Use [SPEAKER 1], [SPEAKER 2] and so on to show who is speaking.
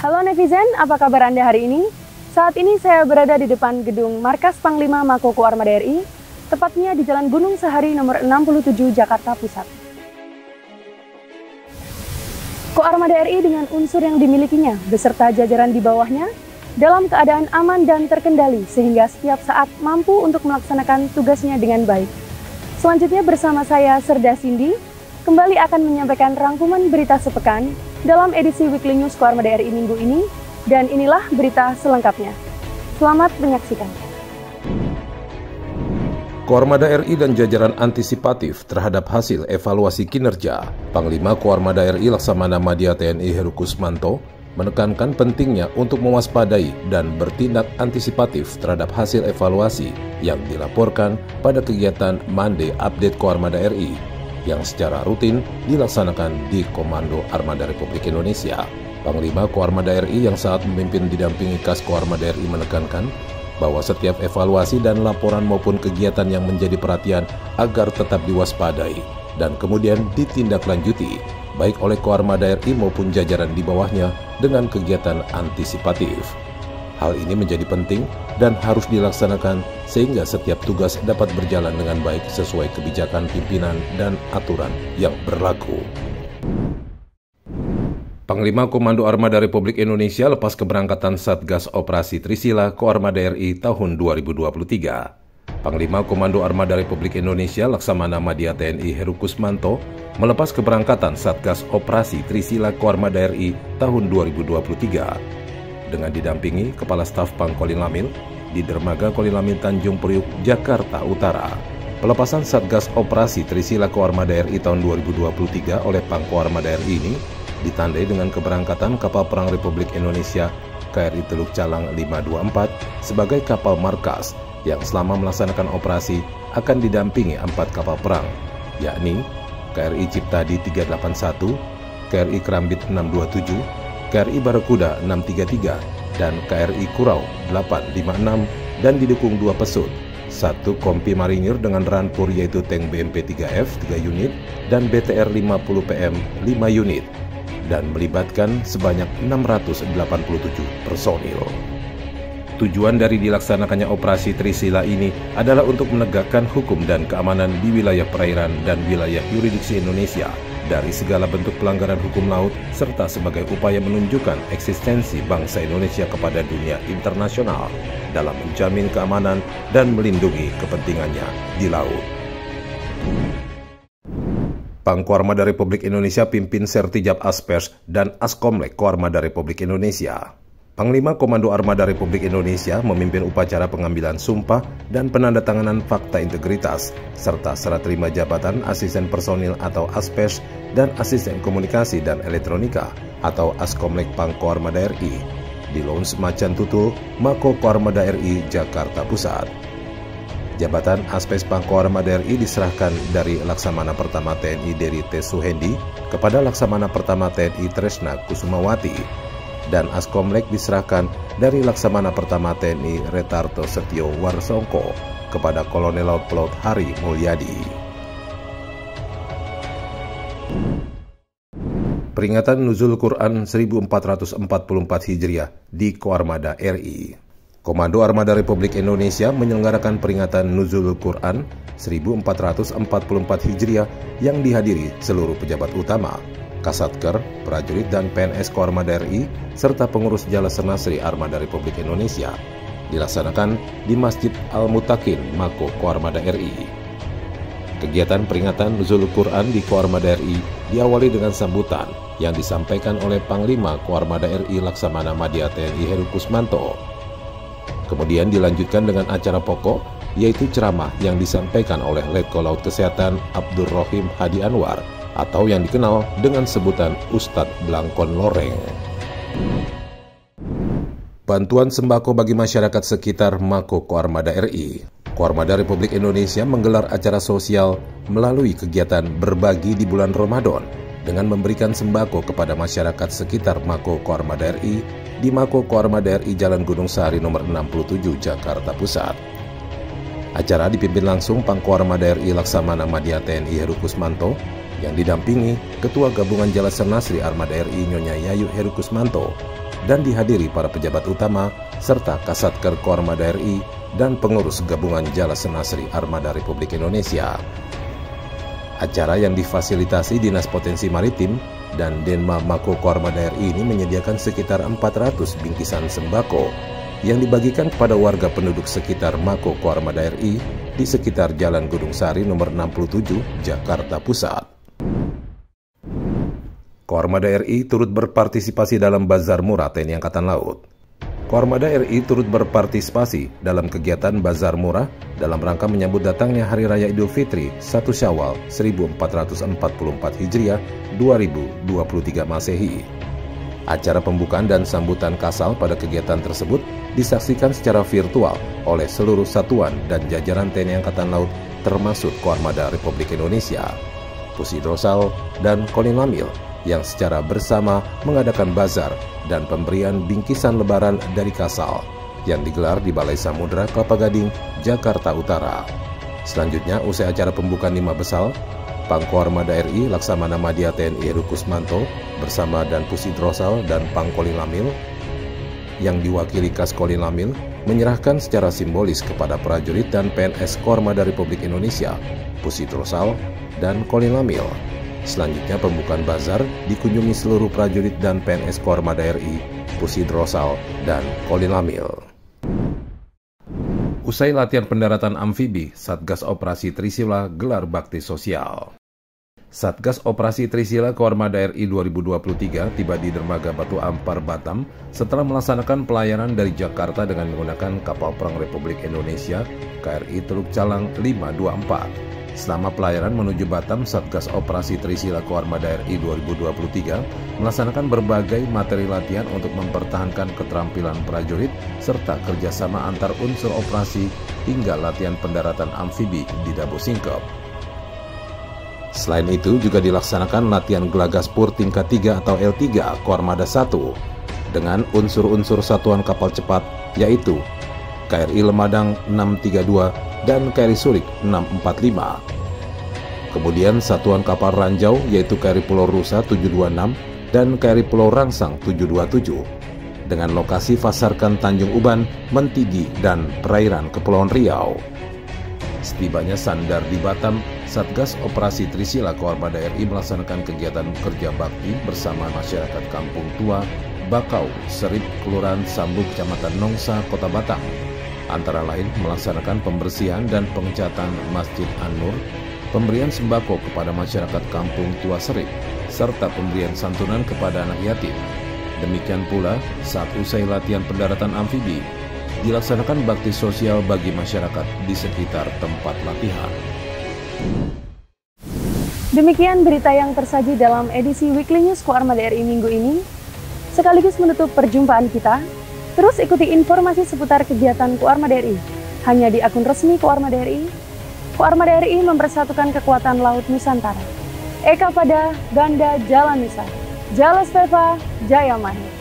[SPEAKER 1] Halo netizen, apa kabar Anda hari ini? Saat ini saya berada di depan gedung Markas Panglima Mako Koarmada RI, tepatnya di Jalan Gunung Sahari nomor 67 Jakarta Pusat. Koarmada RI dengan unsur yang dimilikinya beserta jajaran di bawahnya dalam keadaan aman dan terkendali sehingga setiap saat mampu untuk melaksanakan tugasnya dengan baik. Selanjutnya bersama saya Serda Cindy kembali akan menyampaikan rangkuman berita sepekan dalam edisi Weekly News Koarmada RI minggu ini, dan inilah berita selengkapnya. Selamat menyaksikan.
[SPEAKER 2] Koarmada RI dan jajaran antisipatif terhadap hasil evaluasi kinerja. Panglima Koarmada RI Laksamana Madya TNI Heru Kusmanto menekankan pentingnya untuk mewaspadai dan bertindak antisipatif terhadap hasil evaluasi yang dilaporkan pada kegiatan Monday Update Koarmada RI yang secara rutin dilaksanakan di Komando Armada Republik Indonesia. Panglima Koarmada RI yang saat memimpin didampingi Kas Koarmada RI menekankan bahwa setiap evaluasi dan laporan maupun kegiatan yang menjadi perhatian agar tetap diwaspadai dan kemudian ditindaklanjuti baik oleh Koarmada RI maupun jajaran di bawahnya dengan kegiatan antisipatif. Hal ini menjadi penting dan harus dilaksanakan sehingga setiap tugas dapat berjalan dengan baik sesuai kebijakan pimpinan dan aturan yang berlaku. Panglima Komando Armada Republik Indonesia lepas keberangkatan Satgas Operasi Trisila Koarmada RI tahun 2023. Panglima Komando Armada Republik Indonesia Laksamana Madya TNI Heru Kusmanto melepas keberangkatan Satgas Operasi Trisila Koarmada RI tahun 2023 dengan didampingi Kepala Staf Pang Kolinlamil di Dermaga Kolinlamil Tanjung Priuk, Jakarta Utara. Pelepasan Satgas Operasi Trisila Koarmada RI tahun 2023 oleh Pang Koarmada RI ini ditandai dengan keberangkatan kapal perang Republik Indonesia KRI Teluk Calang 524 sebagai kapal markas yang selama melaksanakan operasi akan didampingi 4 kapal perang, yakni KRI Ciptadi 381, KRI Kerambit 627, KRI Barakuda 633, dan KRI Kurau 856, dan didukung 2 pesut, 1 kompi marinir dengan rampur yaitu tank BMP 3F 3 unit dan BTR 50 PM 5 unit, dan melibatkan sebanyak 687 personil. Tujuan dari dilaksanakannya operasi Trisila ini adalah untuk menegakkan hukum dan keamanan di wilayah perairan dan wilayah yurisdiksi Indonesia dari segala bentuk pelanggaran hukum laut, serta sebagai upaya menunjukkan eksistensi bangsa Indonesia kepada dunia internasional dalam menjamin keamanan dan melindungi kepentingannya di laut. Pang Koarmada Republik Indonesia pimpin Sertijab Aspers dan Askomlek Koarmada Republik Indonesia. Panglima Komando Armada Republik Indonesia memimpin upacara pengambilan sumpah dan penandatanganan fakta integritas, serta serah terima jabatan Asisten Personil atau Aspers dan Asisten Komunikasi dan Elektronika atau Askomlek Pang Koarmada RI di Lounge Macan Tutul, Mako Koarmada RI, Jakarta Pusat. Jabatan Aspes Pang Koarmada RI diserahkan dari Laksamana Pertama TNI Deri T. Suhendi kepada Laksamana Pertama TNI Tresna Kusumawati, dan Askomlek diserahkan dari Laksamana Pertama TNI Retarto Setio Warsongko kepada Kolonel Laut Pelaut Hari Mulyadi. Peringatan Nuzul Quran 1444 Hijriah di Koarmada RI. Komando Armada Republik Indonesia menyelenggarakan peringatan Nuzul Quran 1444 Hijriah yang dihadiri seluruh pejabat utama, Kasatker, prajurit dan PNS Koarmada RI, serta pengurus Jala Sernasri Armada Republik Indonesia, dilaksanakan di Masjid Al-Mutakin, Mako Koarmada RI. Kegiatan peringatan Nuzul Quran di Koarmada RI diawali dengan sambutan yang disampaikan oleh Panglima Koarmada RI Laksamana Madya TNI Heru Kusmanto. Kemudian dilanjutkan dengan acara pokok, yaitu ceramah yang disampaikan oleh Letkol Laut Kesehatan Abdur Rohim Hadi Anwar, atau yang dikenal dengan sebutan Ustadz Blangkon Loreng. Bantuan sembako bagi masyarakat sekitar Mako Koarmada RI. Koarmada Republik Indonesia menggelar acara sosial melalui kegiatan berbagi di bulan Ramadan dengan memberikan sembako kepada masyarakat sekitar Mako Koarmada RI di Mako Koarmada RI Jalan Gunung Sahari nomor 67 Jakarta Pusat. Acara dipimpin langsung Pang Koarmada RI Laksamana Madya TNI Heru Kusmanto yang didampingi Ketua Gabungan Jala Sernasri Armada RI Nyonya Yayu Heru Kusmanto dan dihadiri para pejabat utama serta Kasatker Koarmada RI dan pengurus gabungan Jala Senasri Armada Republik Indonesia. Acara yang difasilitasi Dinas Potensi Maritim dan Denma Mako Koarmada RI ini menyediakan sekitar 400 bingkisan sembako yang dibagikan kepada warga penduduk sekitar Mako Koarmada RI di sekitar Jalan Gunung Sari nomor 67, Jakarta Pusat. Koarmada RI turut berpartisipasi dalam Bazar Murah TNI Angkatan Laut. Koarmada RI turut berpartisipasi dalam kegiatan Bazar Murah dalam rangka menyambut datangnya Hari Raya Idul Fitri 1 Syawal 1444 Hijriah 2023 Masehi. Acara pembukaan dan sambutan Kasal pada kegiatan tersebut disaksikan secara virtual oleh seluruh satuan dan jajaran TNI Angkatan Laut termasuk Koarmada Republik Indonesia, Pusidrosal, dan Kolin Lamil yang secara bersama mengadakan bazar dan pemberian bingkisan lebaran dari Kasal yang digelar di Balai Samudra Kelapa Gading, Jakarta Utara. Selanjutnya, usai acara pembukaan 5 besar, Pangkoarmada RI Laksamana Madya TNI Heru Kusmanto bersama dan Pusidrosal dan Pangkolin Lamil yang diwakili Kaskolin Lamil menyerahkan secara simbolis kepada prajurit dan PNS Koarmada Republik Indonesia, Pusidrosal, dan Kolin Lamil. Selanjutnya pembukaan bazar dikunjungi seluruh prajurit dan PNS Koarmada RI, Pusidrosal, dan Kolin Lamil. Usai latihan pendaratan amfibi, Satgas Operasi Trisila gelar bakti sosial. Satgas Operasi Trisila Koarmada RI 2023 tiba di Dermaga Batu Ampar, Batam setelah melaksanakan pelayanan dari Jakarta dengan menggunakan kapal perang Republik Indonesia KRI Teluk Calang 524. Selama pelayaran menuju Batam, Satgas Operasi Trisila Koarmada RI 2023 melaksanakan berbagai materi latihan untuk mempertahankan keterampilan prajurit serta kerjasama antar unsur operasi hingga latihan pendaratan amfibi di Dabo Singkep. Selain itu juga dilaksanakan latihan gelagas pur tingkat 3 atau L3 Koarmada 1 dengan unsur-unsur satuan kapal cepat yaitu KRI Lemadang 632 dan KRI Surik 645. Kemudian satuan kapal ranjau yaitu KRI Pulau Rusa 726 dan KRI Pulau Rangsang 727 dengan lokasi Fasarkan Tanjung Uban, Mentigi, dan perairan Kepulauan Riau. Setibanya sandar di Batam, Satgas Operasi Trisila Koarmada RI melaksanakan kegiatan kerja bakti bersama masyarakat Kampung Tua, Bakau, Serip, Kelurahan Sambu, Kecamatan Nongsa, Kota Batam. Antara lain melaksanakan pembersihan dan pengecatan Masjid An-Nur, pemberian sembako kepada masyarakat Kampung Tua Serip, serta pemberian santunan kepada anak yatim. Demikian pula saat usai latihan pendaratan amfibi, dilaksanakan bakti sosial bagi masyarakat di sekitar tempat latihan.
[SPEAKER 1] Demikian berita yang tersaji dalam edisi Weekly News Koarmada RI minggu ini. Sekaligus menutup perjumpaan kita. Terus ikuti informasi seputar kegiatan Koarmada RI hanya di akun resmi Koarmada RI. Koarmada RI mempersatukan kekuatan laut Nusantara. Eka Pada, Ganda Jala Nusa, Jala Steva, Jaya Mahir.